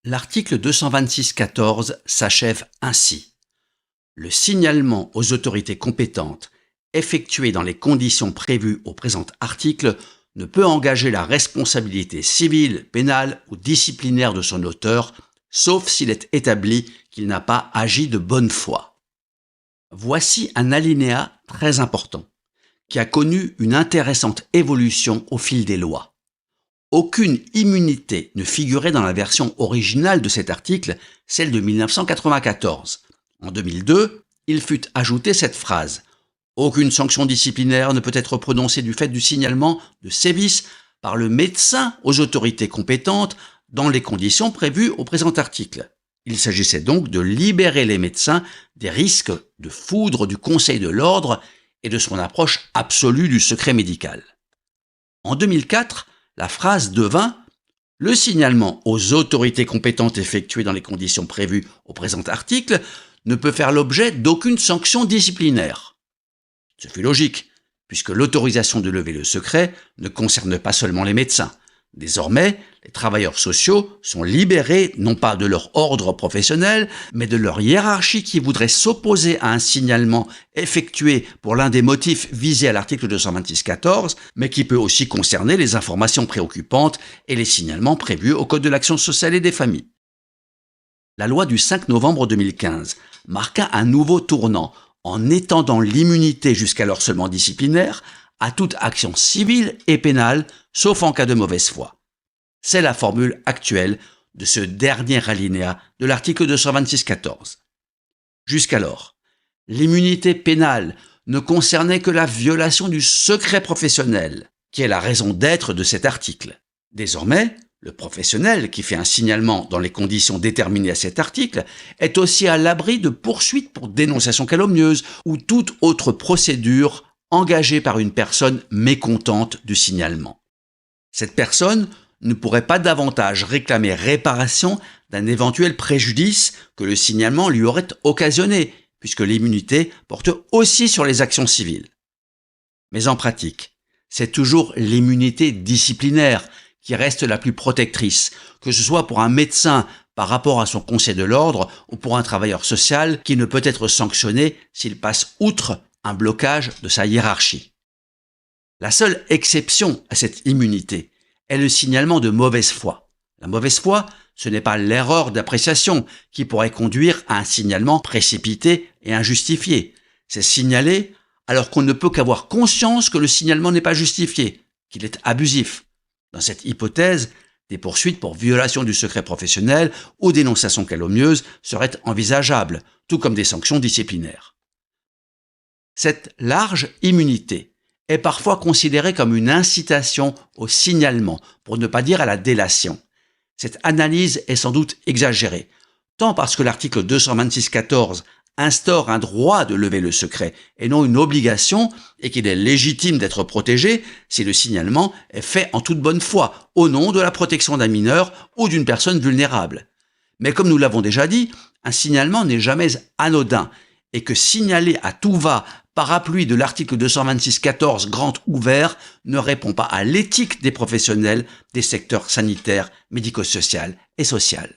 L'article 226.14 s'achève ainsi. Le signalement aux autorités compétentes effectué dans les conditions prévues au présent article ne peut engager la responsabilité civile, pénale ou disciplinaire de son auteur, sauf s'il est établi qu'il n'a pas agi de bonne foi. Voici un alinéa très important, qui a connu une intéressante évolution au fil des lois. Aucune immunité ne figurait dans la version originale de cet article, celle de 1994. En 2002, il fut ajouté cette phrase « Aucune sanction disciplinaire ne peut être prononcée du fait du signalement de sévices par le médecin aux autorités compétentes dans les conditions prévues au présent article ». Il s'agissait donc de libérer les médecins des risques de foudre du Conseil de l'ordre et de son approche absolue du secret médical. En 2004, la phrase devint « Le signalement aux autorités compétentes effectué dans les conditions prévues au présent article ne peut faire l'objet d'aucune sanction disciplinaire ». Ce fut logique, puisque l'autorisation de lever le secret ne concerne pas seulement les médecins. Désormais, les travailleurs sociaux sont libérés non pas de leur ordre professionnel, mais de leur hiérarchie qui voudrait s'opposer à un signalement effectué pour l'un des motifs visés à l'article 226.14, mais qui peut aussi concerner les informations préoccupantes et les signalements prévus au Code de l'action sociale et des familles. La loi du 5 novembre 2015 marqua un nouveau tournant en étendant l'immunité jusqu'alors seulement disciplinaire à toute action civile et pénale, sauf en cas de mauvaise foi. C'est la formule actuelle de ce dernier alinéa de l'article 226.14. Jusqu'alors, l'immunité pénale ne concernait que la violation du secret professionnel, qui est la raison d'être de cet article. Désormais, le professionnel qui fait un signalement dans les conditions déterminées à cet article est aussi à l'abri de poursuites pour dénonciation calomnieuse ou toute autre procédure engagée par une personne mécontente du signalement. Cette personne ne pourrait pas davantage réclamer réparation d'un éventuel préjudice que le signalement lui aurait occasionné, puisque l'immunité porte aussi sur les actions civiles. Mais en pratique, c'est toujours l'immunité disciplinaire qui reste la plus protectrice, que ce soit pour un médecin par rapport à son conseil de l'ordre ou pour un travailleur social qui ne peut être sanctionné s'il passe outre un blocage de sa hiérarchie. La seule exception à cette immunité est le signalement de mauvaise foi. La mauvaise foi, ce n'est pas l'erreur d'appréciation qui pourrait conduire à un signalement précipité et injustifié. C'est signaler alors qu'on ne peut qu'avoir conscience que le signalement n'est pas justifié, qu'il est abusif. Dans cette hypothèse, des poursuites pour violation du secret professionnel ou dénonciation calomnieuse seraient envisageables, tout comme des sanctions disciplinaires. Cette large immunité est parfois considérée comme une incitation au signalement, pour ne pas dire à la délation. Cette analyse est sans doute exagérée, tant parce que l'article 226.14 instaure un droit de lever le secret et non une obligation, et qu'il est légitime d'être protégé si le signalement est fait en toute bonne foi, au nom de la protection d'un mineur ou d'une personne vulnérable. Mais comme nous l'avons déjà dit, un signalement n'est jamais anodin, et que signaler à tout va, parapluie de l'article 226.14 grand ouvert, ne répond pas à l'éthique des professionnels des secteurs sanitaires, médico-social et social.